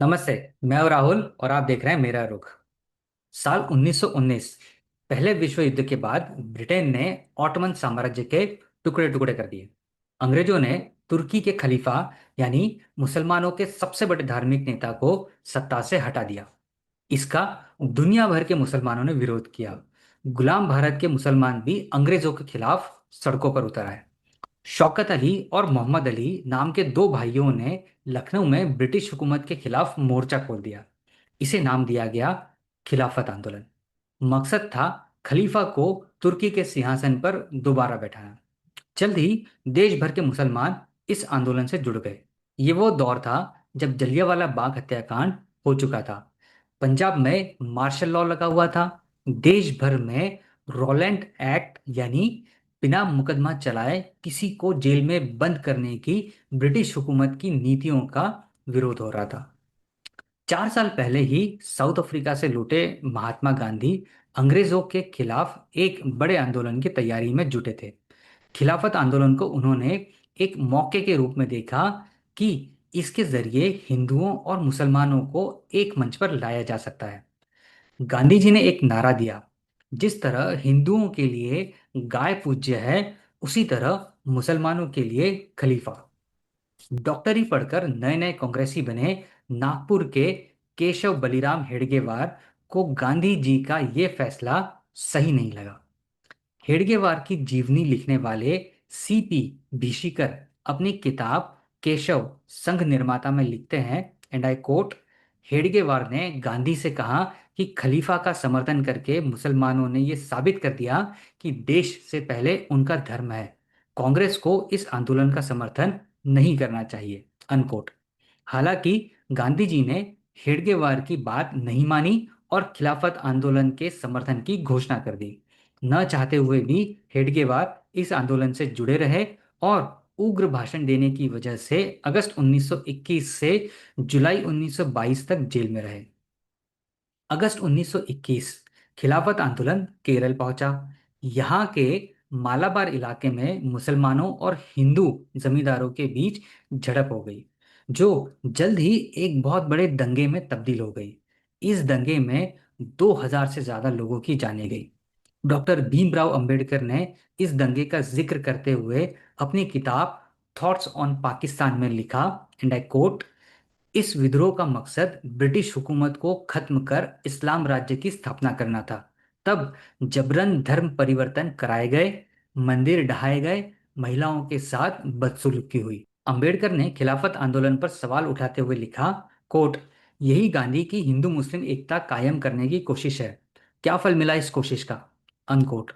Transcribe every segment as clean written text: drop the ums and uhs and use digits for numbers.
नमस्ते। मैं हूं राहुल और आप देख रहे हैं मेरा रुख। साल 1919। पहले विश्व युद्ध के बाद ब्रिटेन ने ऑटोमन साम्राज्य के टुकड़े टुकड़े कर दिए। अंग्रेजों ने तुर्की के खलीफा यानी मुसलमानों के सबसे बड़े धार्मिक नेता को सत्ता से हटा दिया। इसका दुनिया भर के मुसलमानों ने विरोध किया। गुलाम भारत के मुसलमान भी अंग्रेजों के खिलाफ सड़कों पर उतर आए। शौकत अली और मोहम्मद अली नाम के दो भाइयों ने लखनऊ में ब्रिटिश हुकूमत के खिलाफ मोर्चा खोल दिया। इसे नाम दिया गया खिलाफत आंदोलन। मकसद था खलीफा को तुर्की के सिंहासन पर दोबारा बैठाना। जल्द ही देश भर के मुसलमान इस आंदोलन से जुड़ गए। ये वो दौर था जब जलियांवाला बाग हत्याकांड हो चुका था। पंजाब में मार्शल लॉ लगा हुआ था। देश भर में रोलैंड एक्ट यानी बिना मुकदमा चलाए किसी को जेल में बंद करने की ब्रिटिश हुकूमत की नीतियों का विरोध हो रहा था। 4 साल पहले ही साउथ अफ्रीका से लौटे महात्मा गांधी अंग्रेजों के खिलाफ एक बड़े आंदोलन की तैयारी में जुटे थे। खिलाफत आंदोलन को उन्होंने एक मौके के रूप में देखा कि इसके जरिए हिंदुओं और मुसलमानों को एक मंच पर लाया जा सकता है। गांधी जी ने एक नारा दिया, जिस तरह हिंदुओं के लिए गाय पूज्य है, उसी तरह मुसलमानों के लिए खलीफा। डॉक्टरी पढ़कर नए नए कांग्रेसी बने नागपुर के केशव बलिराम हेडगेवार को गांधी जी का यह फैसला सही नहीं लगा। हेडगेवार की जीवनी लिखने वाले सीपी भिशिकर अपनी किताब केशव संघ निर्माता में लिखते हैं, एंड आई कोट, हेडगेवार ने गांधी से कहा कि खलीफा का समर्थन करके मुसलमानों ने यह साबित कर दिया कि देश से पहले उनका धर्म है। कांग्रेस को इस आंदोलन का समर्थन नहीं करना चाहिए, अनकोट। हालांकि गांधी जी ने हेडगेवार की बात नहीं मानी और खिलाफत आंदोलन के समर्थन की घोषणा कर दी। न चाहते हुए भी हेडगेवार इस आंदोलन से जुड़े रहे और उग्र भाषण देने की वजह से अगस्त 1921 से जुलाई 1922 तक जेल में रहे। अगस्त 1921 खिलाफत आंदोलन केरल पहुंचा। यहाँ के मालाबार इलाके में मुसलमानों और हिंदू जमींदारों के बीच झड़प हो गई, जो जल्द ही एक बहुत बड़े दंगे में तब्दील हो गई। इस दंगे में 2000 से ज्यादा लोगों की जानें गई। डॉक्टर भीमराव अंबेडकर ने इस दंगे का जिक्र करते हुए अपनी किताब थॉट्स ऑन पाकिस्तान में लिखा, एंड आई कोट, इस विद्रोह का मकसद ब्रिटिश हुकूमत को खत्म कर इस्लाम राज्य की स्थापना करना था। तब जबरन धर्म परिवर्तन कराए गए, मंदिर ढहाए गए, महिलाओं के साथ बदसलूकी हुई। अंबेडकर ने खिलाफत आंदोलन पर सवाल उठाते हुए लिखा, कोट, यही गांधी की हिंदू मुस्लिम एकता कायम करने की कोशिश है। क्या फल मिला इस कोशिश का, अनकोट।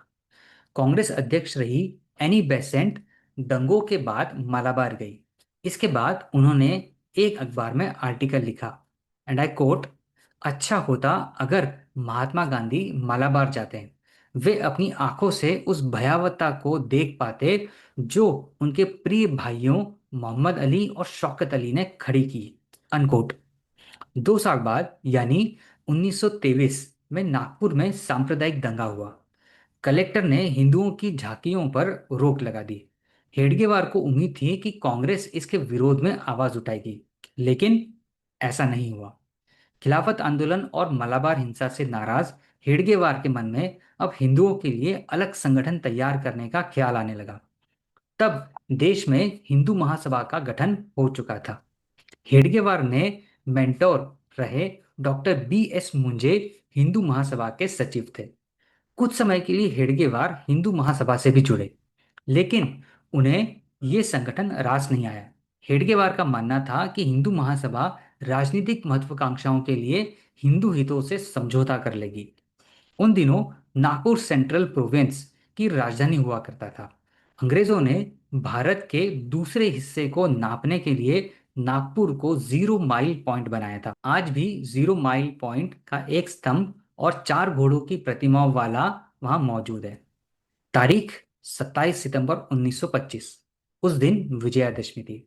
कांग्रेस अध्यक्ष रही एनी बेसेंट दंगों के बाद मालाबार गई। इसके बाद उन्होंने एक अखबार में आर्टिकल लिखा, एंड आई कोट, अच्छा होता अगर महात्मा गांधी मालाबार जाते हैं, वे अपनी आंखों से उस भयावहता को देख पाते जो उनके प्रिय भाइयों मोहम्मद अली और शौकत अली ने खड़ी की, अनकोट। 2 साल बाद यानी 1923 में नागपुर में सांप्रदायिक दंगा हुआ। कलेक्टर ने हिंदुओं की झांकियों पर रोक लगा दी। हेडगेवार को उम्मीद थी कि कांग्रेस इसके विरोध में आवाज उठाएगी, लेकिन ऐसा नहीं हुआ। खिलाफत आंदोलन और मलाबार हिंसा से नाराज हेडगेवार के मन में अब हिंदुओं के लिए अलग संगठन तैयार करने का ख्याल आने लगा। तब देश में हिंदू महासभा का गठन हो चुका था। हेडगेवार ने मेंटोर रहे doctor B S Moonje Hindu Mahasabha के सचिव थे। कुछ समय के लिए हेडगेवार हिंदू महासभा से भी जुड़े, लेकिन उन्हें ये संगठन रास नहीं आया। हेडगेवार का मानना था कि हिंदू महासभा राजनीतिक महत्वाकांक्षाओं के लिए हिंदू हितों से समझौता कर लेगी। उन दिनों नागपुर सेंट्रल प्रोविंस की राजधानी हुआ करता था। अंग्रेजों ने भारत के दूसरे हिस्से को नापने के लिए नागपुर को 0 माइल पॉइंट बनाया था। आज भी 0 माइल पॉइंट का एक स्तंभ और 4 घोड़ों की प्रतिमाओं वाला वहां मौजूद है। तारीख 27 सितंबर 1925। उस दिन विजयादशमी थी।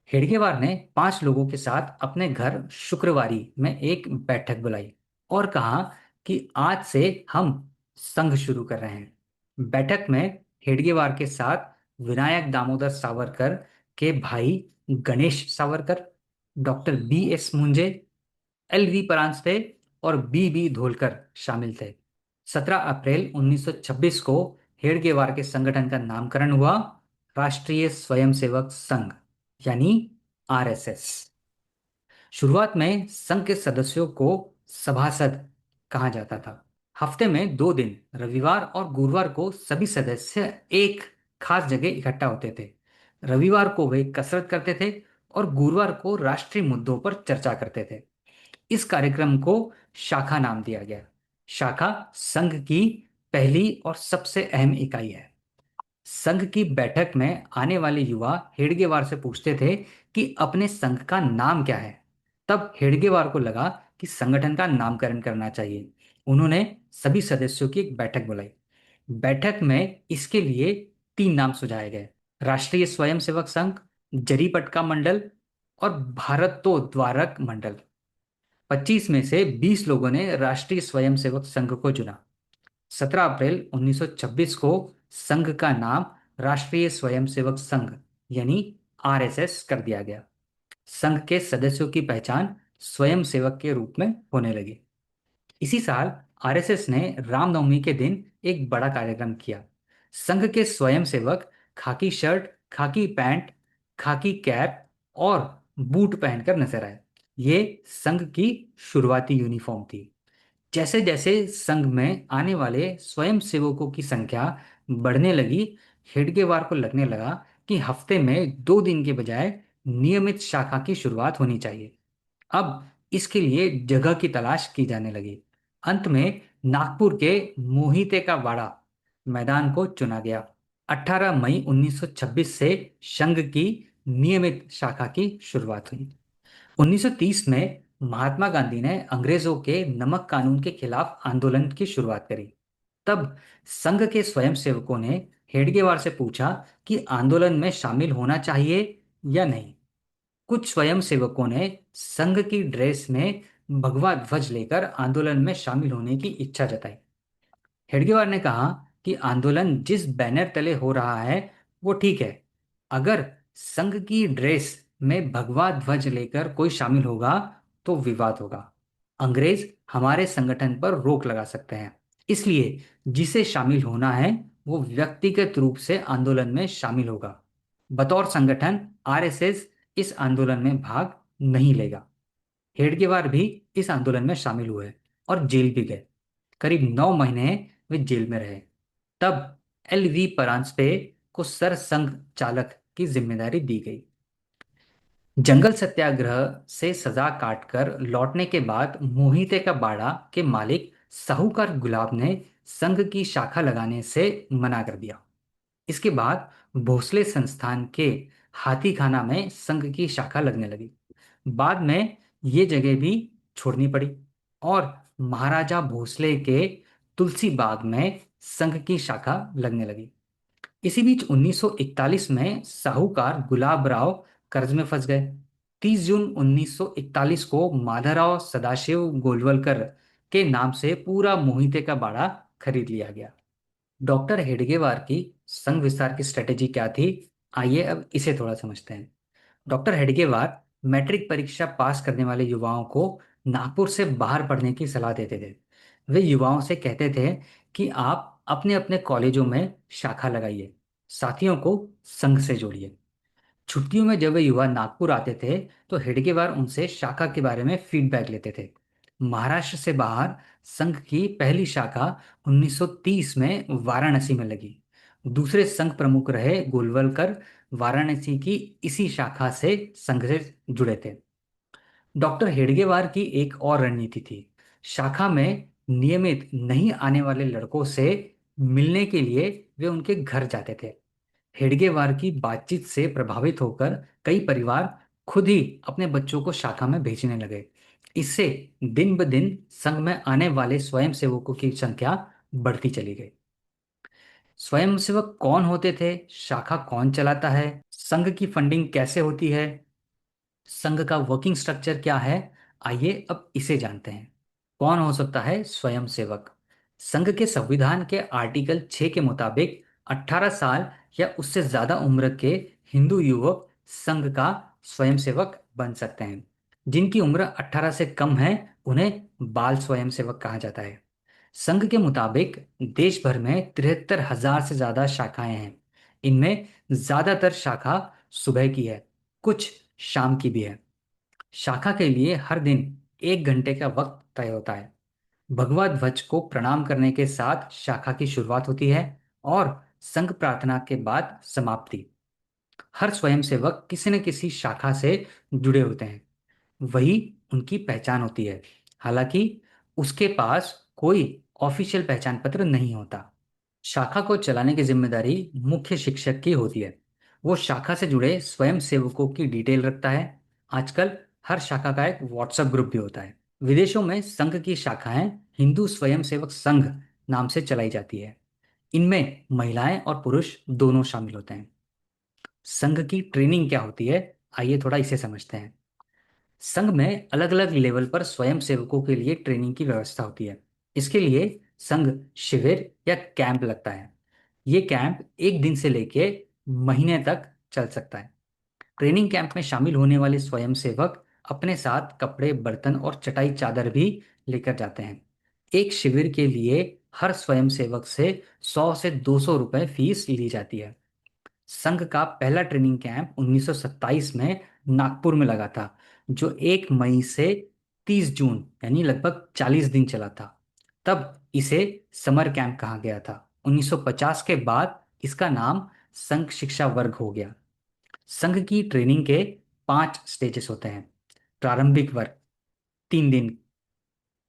हेडगेवार ने 5 लोगों के साथ अपने घर शुक्रवारी में एक बैठक बुलाई और कहा कि आज से हम संघ शुरू कर रहे हैं। बैठक में हेडगेवार के साथ विनायक दामोदर सावरकर के भाई Ganesh Savarkar, doctor B.S. Munje, L.V. Paranjpe और B.B. धोलकर शामिल थे। 17 अप्रैल 1926 को हेडगेवार के संगठन का नामकरण हुआ राष्ट्रीय स्वयंसेवक संघ, यानी RSS। शुरुआत में संघ के सदस्यों को सभासद कहा जाता था। हफ्ते में 2 दिन, रविवार और गुरुवार को सभी सदस्य एक खास जगह इकट्ठा होते थे। रविवार को वे कसरत करते थे और गुरुवार को राष्ट्रीय मुद्दों पर चर्चा करते थे। इस कार्यक्रम को शाखा नाम दिया गया। शाखा संघ की पहली और सबसे अहम इकाई है। संघ की बैठक में आने वाले युवा हेडगेवार से पूछते थे कि अपने संघ का नाम क्या है। तब हेडगेवार को लगा कि संगठन का नामकरण करना चाहिए। उन्होंने सभी सदस्यों की एक बैठक बुलाई। बैठक में इसके लिए 3 नाम सुझाए गए: राष्ट्रीय स्वयंसेवक संघ, जरीपटका मंडल और भारतोद्वारक मंडल। 25 में से 20 लोगों ने राष्ट्रीय स्वयंसेवक संघ को चुना। 17 अप्रैल 1926 को संघ का नाम राष्ट्रीय स्वयंसेवक संघ, यानी RSS कर दिया गया। संघ के सदस्यों की पहचान स्वयंसेवक के रूप में होने लगी। इसी साल RSS ने रामनवमी के दिन एक बड़ा कार्यक्रम किया। संघ के स्वयंसेवक खाकी शर्ट, खाकी पैंट, खाकी कैप और बूट पहनकर नजर आए। ये संघ की शुरुआती यूनिफॉर्म थी। जैसे जैसे संघ में आने वाले स्वयंसेवकों की संख्या बढ़ने लगी, हेडगेवार को लगने लगा कि हफ्ते में 2 दिन के बजाय नियमित शाखा की शुरुआत होनी चाहिए। अब इसके लिए जगह की तलाश की जाने लगी। अंत में नागपुर के मोहिते का वाड़ा मैदान को चुना गया। 18 मई 1926 से संघ की नियमित शाखा की शुरुआत हुई। 1930 में महात्मा गांधी ने अंग्रेजों के नमक कानून के खिलाफ आंदोलन की शुरुआत करी। तब संघ के स्वयंसेवकों ने हेडगेवार से पूछा कि आंदोलन में शामिल होना चाहिए या नहीं। कुछ स्वयंसेवकों ने संघ की ड्रेस में भगवा ध्वज लेकर आंदोलन में शामिल होने की इच्छा जताई। हेडगेवार ने कहा कि आंदोलन जिस बैनर तले हो रहा है वो ठीक है। अगर संघ की ड्रेस में भगवा ध्वज लेकर कोई शामिल होगा तो विवाद होगा। अंग्रेज हमारे संगठन पर रोक लगा सकते हैं। इसलिए जिसे शामिल होना है वो व्यक्तिगत रूप से आंदोलन में शामिल होगा। बतौर संगठन RSS इस आंदोलन में भाग नहीं लेगा। हेडगेवार भी इस आंदोलन में शामिल हुए और जेल भी गए। करीब 9 महीने वे जेल में रहे। तब LV परांजपे को सरसंघ चालक की जिम्मेदारी दी गई। जंगल सत्याग्रह से सजा काटकर लौटने के बाद मोहिते का बाड़ा के मालिक साहूकार गुलाब ने संघ की शाखा लगाने से मना कर दिया। इसके बाद भोसले संस्थान के हाथीखाना में संघ की शाखा लगने लगी। बाद में ये जगह भी छोड़नी पड़ी और महाराजा भोसले के तुलसी बाग में संघ की शाखा लगने लगी। इसी बीच 1941 में साहूकार गुलाब राव कर्ज में फंस गए। 30 जून 1941 को माधवराव सदाशिव गोलवलकर के नाम से पूरा मोहिते का बाड़ा खरीद लिया गया। डॉक्टर हेडगेवार की संघ विस्तार की स्ट्रेटेजी क्या थी? आइए अब इसे थोड़ा समझते हैं। डॉक्टर हेडगेवार मैट्रिक परीक्षा पास करने वाले युवाओं को नागपुर से बाहर पढ़ने की सलाह देते थे। वे युवाओं से कहते थे कि आप अपने अपने कॉलेजों में शाखा लगाइए, साथियों को संघ से जोड़िए। छुट्टियों में जब वे युवा नागपुर आते थे तो हेडगेवार उनसे शाखा के बारे में फीडबैक लेते थे। महाराष्ट्र से बाहर संघ की पहली शाखा 1930 में वाराणसी में लगी। दूसरे संघ प्रमुख रहे गोलवलकर वाराणसी की इसी शाखा से संघ से जुड़े थे। डॉक्टर हेडगेवार की एक और रणनीति थी। शाखा में नियमित नहीं आने वाले लड़कों से मिलने के लिए वे उनके घर जाते थे। हेडगेवार की बातचीत से प्रभावित होकर कई परिवार खुद ही अपने बच्चों को शाखा में भेजने लगे। इससे दिन ब दिन संघ में आने वाले स्वयंसेवकों की संख्या बढ़ती चली गई। स्वयंसेवक कौन होते थे? शाखा कौन चलाता है? संघ की फंडिंग कैसे होती है? संघ का वर्किंग स्ट्रक्चर क्या है? आइए अब इसे जानते हैं। कौन हो सकता है स्वयंसेवक? संघ के संविधान के आर्टिकल 6 के मुताबिक 18 साल या उससे ज्यादा उम्र के हिंदू युवक संघ का स्वयंसेवक बन सकते हैं। जिनकी उम्र 18 से कम है उन्हें बाल स्वयंसेवक कहा जाता है। संघ के मुताबिक देश भर में 73,000 से ज्यादा शाखाएं हैं। इनमें ज्यादातर शाखा सुबह की है, कुछ शाम की भी है। शाखा के लिए हर दिन 1 घंटे का वक्त तय होता है। भगवा ध्वज को प्रणाम करने के साथ शाखा की शुरुआत होती है और संघ प्रार्थना के बाद समाप्ति। हर स्वयंसेवक किसी न किसी शाखा से जुड़े होते हैं, वही उनकी पहचान होती है। हालांकि उसके पास कोई ऑफिशियल पहचान पत्र नहीं होता। शाखा को चलाने की जिम्मेदारी मुख्य शिक्षक की होती है। वो शाखा से जुड़े स्वयं सेवकों की डिटेल रखता है। आजकल हर शाखा का एक व्हाट्सएप ग्रुप भी होता है। विदेशों में संघ की शाखाएं हिंदू स्वयंसेवक संघ नाम से चलाई जाती है। इनमें महिलाएं और पुरुष दोनों शामिल होते हैं। संघ की ट्रेनिंग क्या होती है, आइए थोड़ा इसे समझते हैं। संघ में अलग अलग लेवल पर स्वयं सेवकों के लिए ट्रेनिंग की व्यवस्था होती है। इसके लिए संघ शिविर या कैंप लगता है। ये कैंप 1 दिन से लेके महीने तक चल सकता है। ट्रेनिंग कैंप में शामिल होने वाले स्वयंसेवक अपने साथ कपड़े, बर्तन और चटाई चादर भी लेकर जाते हैं। एक शिविर के लिए हर स्वयंसेवक से 100 से 200 रुपए फीस ली जाती है। संघ का पहला ट्रेनिंग कैंप 1927 में नागपुर में लगा था, जो 1 मई से 30 जून यानी लगभग 40 दिन चला था। तब इसे समर कैंप कहा गया था। 1950 के बाद इसका नाम संघ शिक्षा वर्ग हो गया। संघ की ट्रेनिंग के 5 स्टेजेस होते हैं। प्रारंभिक वर्ग 3 दिन,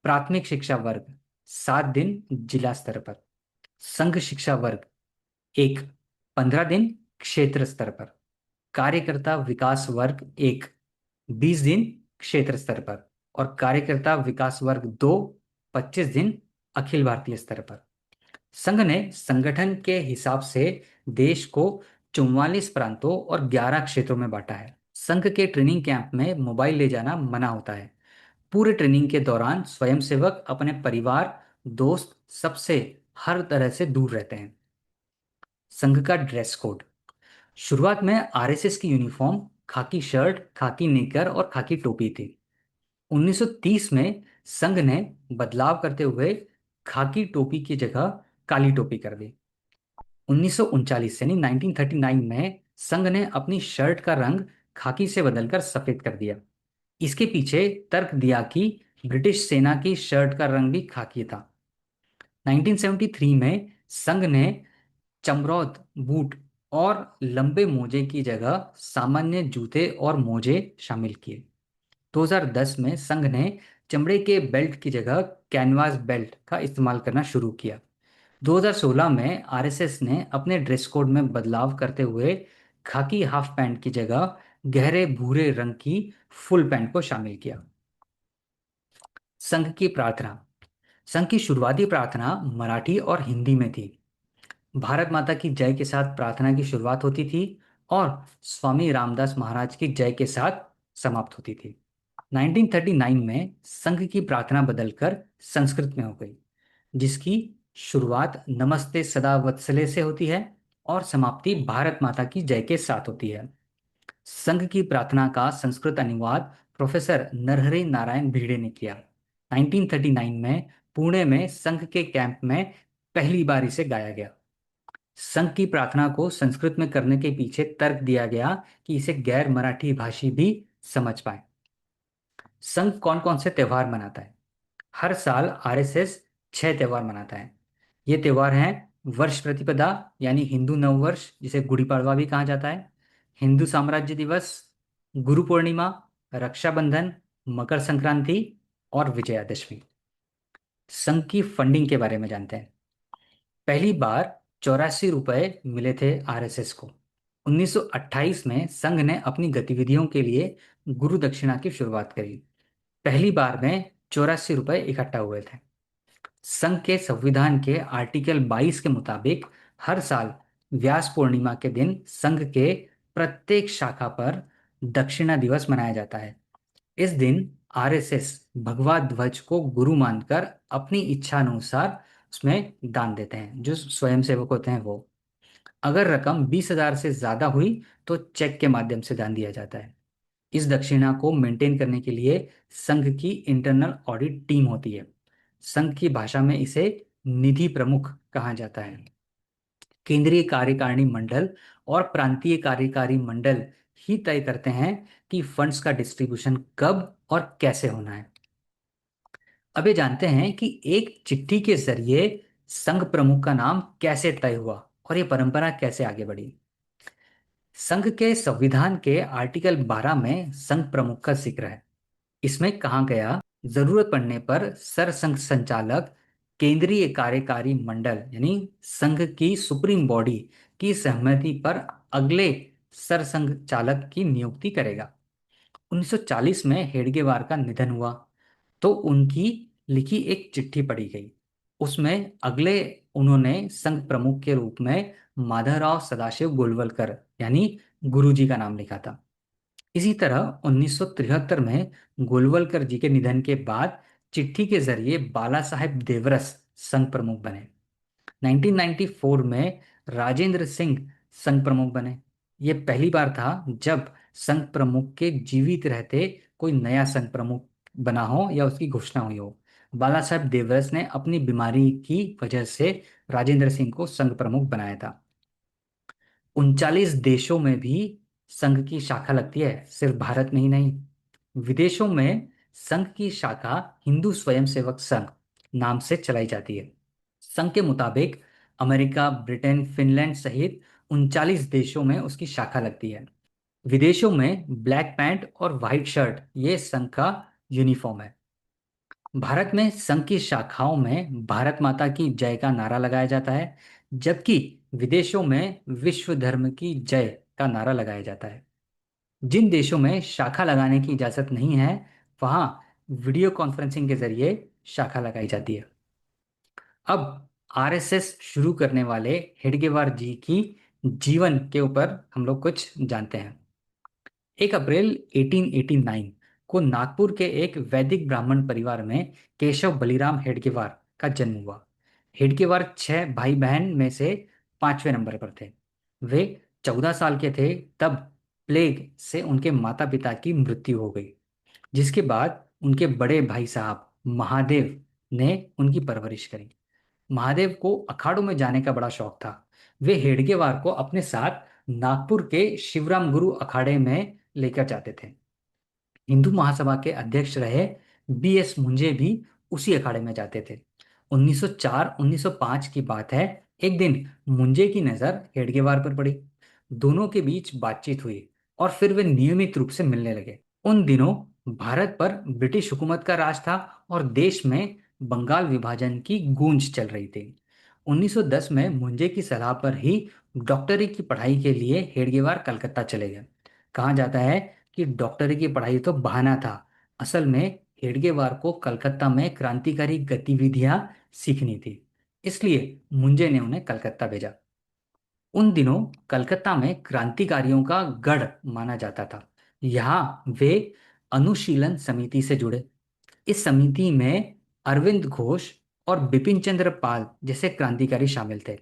प्राथमिक शिक्षा वर्ग 7 दिन जिला स्तर पर, संघ शिक्षा वर्ग 1 15 दिन क्षेत्र स्तर पर, कार्यकर्ता विकास वर्ग 1 20 दिन क्षेत्र स्तर पर, और कार्यकर्ता विकास वर्ग 2 25 दिन अखिल भारतीय स्तर पर। संघ ने संगठन के हिसाब से देश को 44 प्रांतों और 11 क्षेत्रों में बांटा है। संघ के ट्रेनिंग कैंप में मोबाइल ले जाना मना होता है। पूरे ट्रेनिंग के दौरान स्वयंसेवक अपने परिवार, दोस्त सबसे हर तरह से दूर रहते हैं। संघ का ड्रेस कोड। शुरुआत में आरएसएस की यूनिफॉर्म खाकी शर्ट, खाकी निकर और खाकी टोपी थी। 1930 में संघ ने बदलाव करते हुए खाकी टोपी की जगह काली टोपी कर दी। 1939 यानी 1939 में संघ ने अपनी शर्ट का रंग खाकी से बदलकर सफेद कर दिया। इसके पीछे तर्क दिया कि ब्रिटिश सेना की शर्ट का रंग भी खाकी था। 1973 में संघ ने चमरौद बूट और लंबे मोजे की जगह सामान्य जूते और मोजे शामिल किए। 2010 में संघ ने चमड़े के बेल्ट की जगह कैनवास बेल्ट का इस्तेमाल करना शुरू किया। 2016 में आरएसएस ने अपने ड्रेस कोड में बदलाव करते हुए खाकी हाफ पैंट की जगह गहरे भूरे रंग की फुल पैंट को शामिल किया। संघ की प्रार्थना। संघ की शुरुआती प्रार्थना मराठी और हिंदी में थी। भारत माता की जय के साथ प्रार्थना की शुरुआत होती थी और स्वामी रामदास महाराज की जय के साथ समाप्त होती थी। 1939 में संघ की प्रार्थना बदलकर संस्कृत में हो गई, जिसकी शुरुआत नमस्ते सदा वत्सले से होती है और समाप्ति भारत माता की जय के साथ होती है। संघ की प्रार्थना का संस्कृत अनुवाद प्रोफेसर नरहरि नारायण भिड़े ने किया। 1939 में पुणे में संघ के कैंप में पहली बार इसे गाया गया। संघ की प्रार्थना को संस्कृत में करने के पीछे तर्क दिया गया कि इसे गैर मराठी भाषी भी समझ पाए। संघ कौन कौन से त्योहार मनाता है? हर साल आरएसएस 6 त्योहार मनाता है। ये त्योहार हैं वर्ष प्रतिपदा यानी हिंदू नववर्ष, जिसे गुड़ी पड़वा भी कहा जाता है, हिंदू साम्राज्य दिवस, गुरु पूर्णिमा, रक्षाबंधन, मकर संक्रांति और विजयादशमी। संघ की फंडिंग के बारे में जानते हैं। पहली बार 84 रुपए मिले थे आरएसएस को। 1928 में संघ ने अपनी गतिविधियों के लिए गुरु दक्षिणा की शुरुआत करी। पहली बार में 84 रुपए इकट्ठा हुए थे। संघ के संविधान के आर्टिकल 22 के मुताबिक हर साल व्यास पूर्णिमा के दिन संघ के प्रत्येक शाखा पर दक्षिणा दिवस मनाया जाता है। इस दिन आरएसएस भगवा ध्वज को गुरु मानकर अपनी इच्छा अनुसार उसमें दान देते हैं, जो स्वयंसेवक होते हैं वो। अगर रकम 20,000 से ज्यादा हुई तो चेक के माध्यम से दान दिया जाता है। इस दक्षिणा को मेंटेन करने के लिए संघ की इंटरनल ऑडिट टीम होती है। संघ की भाषा में इसे निधि प्रमुख कहा जाता है। केंद्रीय कार्यकारिणी मंडल और प्रांतीय कार्यकारी मंडल ही तय करते हैं कि फंड्स का डिस्ट्रीब्यूशन कब और कैसे होना है। अब ये जानते हैं कि एक चिट्ठी के जरिए संघ प्रमुख का नाम कैसे तय हुआ और ये परंपरा कैसे आगे बढ़ी। संघ के संविधान के आर्टिकल 12 में संघ प्रमुख का जिक्र है। इसमें कहा गया, जरूरत पड़ने पर सरसंघ संचालक केंद्रीय कार्यकारी मंडल यानी संघ की सुप्रीम बॉडी की सहमति पर अगले सरसंघ चालक की नियुक्ति करेगा। 1940 में हेडगेवार का निधन हुआ तो उनकी लिखी एक चिट्ठी पढ़ी गई। उसमें अगले उन्होंने संघ प्रमुख के रूप में माधवराव सदाशिव गोलवलकर यानी गुरुजी का नाम लिखा था। इसी तरह 1973 में गोलवलकर जी के निधन के बाद चिट्ठी के जरिए बाला साहेब देवरस संघ प्रमुख बने। 1994 में राजेंद्र सिंह संघ प्रमुख बने। ये पहली बार था जब संघ प्रमुख के जीवित रहते कोई नया संघ प्रमुख बना हो या उसकी घोषणा हुई हो। बाला साहेब देवरस ने अपनी बीमारी की वजह से राजेंद्र सिंह को संघ प्रमुख बनाया था। 39 देशों में भी संघ की शाखा लगती है, सिर्फ भारत में ही नहीं। विदेशों में संघ की शाखा हिंदू स्वयंसेवक संघ नाम से चलाई जाती है। संघ के मुताबिक अमेरिका, ब्रिटेन, फिनलैंड सहित 39 देशों में उसकी शाखा लगती है। विदेशों में ब्लैक पैंट और व्हाइट शर्ट ये संघ का यूनिफॉर्म है। भारत में संघ की शाखाओं में भारत माता की जय का नारा लगाया जाता है, जबकि विदेशों में विश्व धर्म की जय का नारा लगाया जाता है। जिन देशों में शाखा लगाने की इजाजत नहीं है, वहां वीडियो कॉन्फ्रेंसिंग के जरिए शाखा लगाई जाती है। अब आरएसएस शुरू करने वाले हेडगेवार जी की जीवन के ऊपर हम लोग कुछ जानते हैं। 1 अप्रैल 1889 को नागपुर के एक वैदिक ब्राह्मण परिवार में केशव बलिराम हेडगेवार का जन्म हुआ। हेडगेवार 6 भाई बहन में से 5वें नंबर पर थे। वे 14 साल के थे तब प्लेग से उनके माता पिता की मृत्यु हो गई, जिसके बाद उनके बड़े भाई साहब महादेव ने उनकी परवरिश करी। महादेव को अखाड़ों में जाने का बड़ा शौक था। वे हेडगेवार को अपने साथ नागपुर के शिवराम गुरु अखाड़े में लेकर जाते थे। हिंदू महासभा के अध्यक्ष रहे बीएस मुंजे भी उसी अखाड़े में जाते थे। 1904-1905 की बात है। एक दिन मुंजे की नज़र हेडगेवार पर पड़ी। दोनों के बीच बातचीत हुई और फिर वे नियमित रूप से मिलने लगे। उन दिनों भारत पर ब्रिटिश हुकूमत का राज था और देश में बंगाल विभाजन की गूंज चल रही थी। 1910 में मुंजे की सलाह पर ही डॉक्टरी की पढ़ाई के लिए हेडगेवार कलकत्ता चले गए। कहा जाता है कि डॉक्टरी की पढ़ाई तो बहाना था, असल में हेडगेवार को कलकत्ता में क्रांतिकारी गतिविधियां सीखनी थी, इसलिए मुंजे ने उन्हें कलकत्ता भेजा। उन दिनों कलकत्ता में क्रांतिकारियों का गढ़ माना जाता था। यहाँ वे अनुशीलन समिति से जुड़े। इस समिति में अरविंद घोष और बिपिन चंद्र पाल जैसे क्रांतिकारी शामिल थे।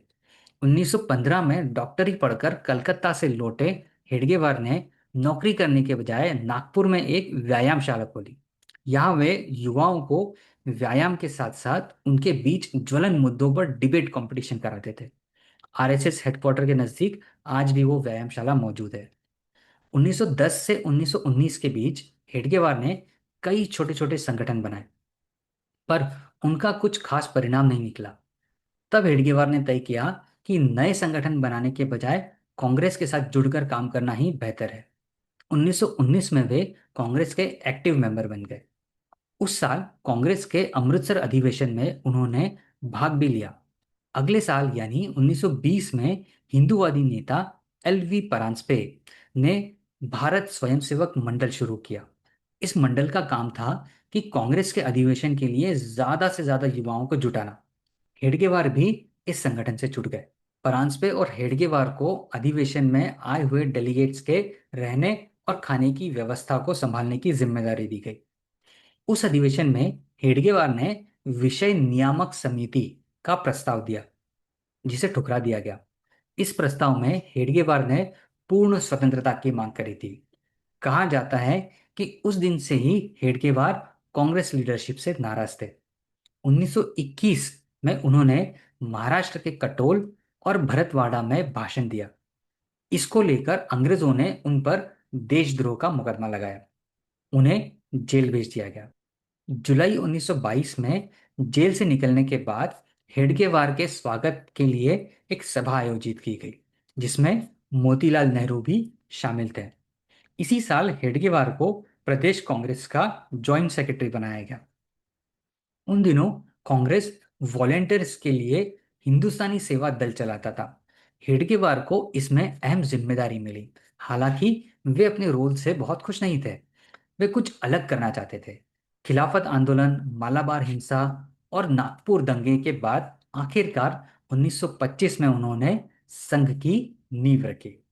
1915 में डॉक्टरी पढ़कर कलकत्ता से लौटे हेडगेवार ने नौकरी करने के बजाय नागपुर में एक व्यायामशाला खोली। यहाँ वे युवाओं को व्यायाम के साथ साथ उनके बीच ज्वलन मुद्दों पर डिबेट कंपटीशन कराते थे। आरएसएस हेडक्वार्टर के नजदीक आज भी वो व्यायामशाला मौजूद है। 1910 से 1919 के बीच हेडगेवार ने कई छोटे छोटे संगठन बनाए, पर उनका कुछ खास परिणाम नहीं निकला। तब हेडगेवार ने तय किया कि नए संगठन बनाने के बजाय कांग्रेस के साथ जुड़कर काम करना ही बेहतर है। 1919 में वे कांग्रेस के एक्टिव मेंबर बन गए। उस साल कांग्रेस के अमृतसर अधिवेशन में उन्होंने भाग भी लिया। अगले साल यानी 1920 में हिंदूवादी नेता एल वी परांजपे ने भारत स्वयंसेवक मंडल शुरू किया। इस मंडल का काम था कि कांग्रेस के अधिवेशन के लिए ज्यादा से ज्यादा युवाओं को जुटाना। हेडगेवार भी इस संगठन से जुट गए। परांजपे और हेडगेवार को अधिवेशन में आए हुए डेलीगेट्स के रहने और खाने की व्यवस्था को संभालने की जिम्मेदारी दी गई। उस अधिवेशन में हेडगेवार ने विषय नियामक समिति का प्रस्ताव दिया, जिसे ठुकरा दिया गया। इस प्रस्ताव में हेडगेवार ने पूर्ण स्वतंत्रता की मांग करी थी। कहा जाता है कि उस दिन से ही हेडगेवार कांग्रेस लीडरशिप से नाराज थे। 1921 में उन्होंने महाराष्ट्र के कटोल और भरतवाड़ा में भाषण दिया। इसको लेकर अंग्रेजों ने उन पर देशद्रोह का मुकदमा लगाया। उन्हें जेल भेज दिया गया। जुलाई 1922 में जेल से निकलने के बाद हेडगेवार के स्वागत के लिए एक सभा आयोजित की गई, जिसमें मोतीलाल नेहरू भी शामिल थे। इसी साल हेडगेवार को प्रदेश कांग्रेस का जॉइंट सेक्रेटरी बनाया गया। उन दिनों कांग्रेस वॉलेंटियर्स के लिए हिंदुस्तानी सेवा दल चलाता था। हेडगेवार को इसमें अहम जिम्मेदारी मिली। हालांकि वे अपने रोल से बहुत खुश नहीं थे। वे कुछ अलग करना चाहते थे। खिलाफत आंदोलन, मालाबार हिंसा और नागपुर दंगे के बाद आखिरकार 1925 में उन्होंने संघ की नींव रखी।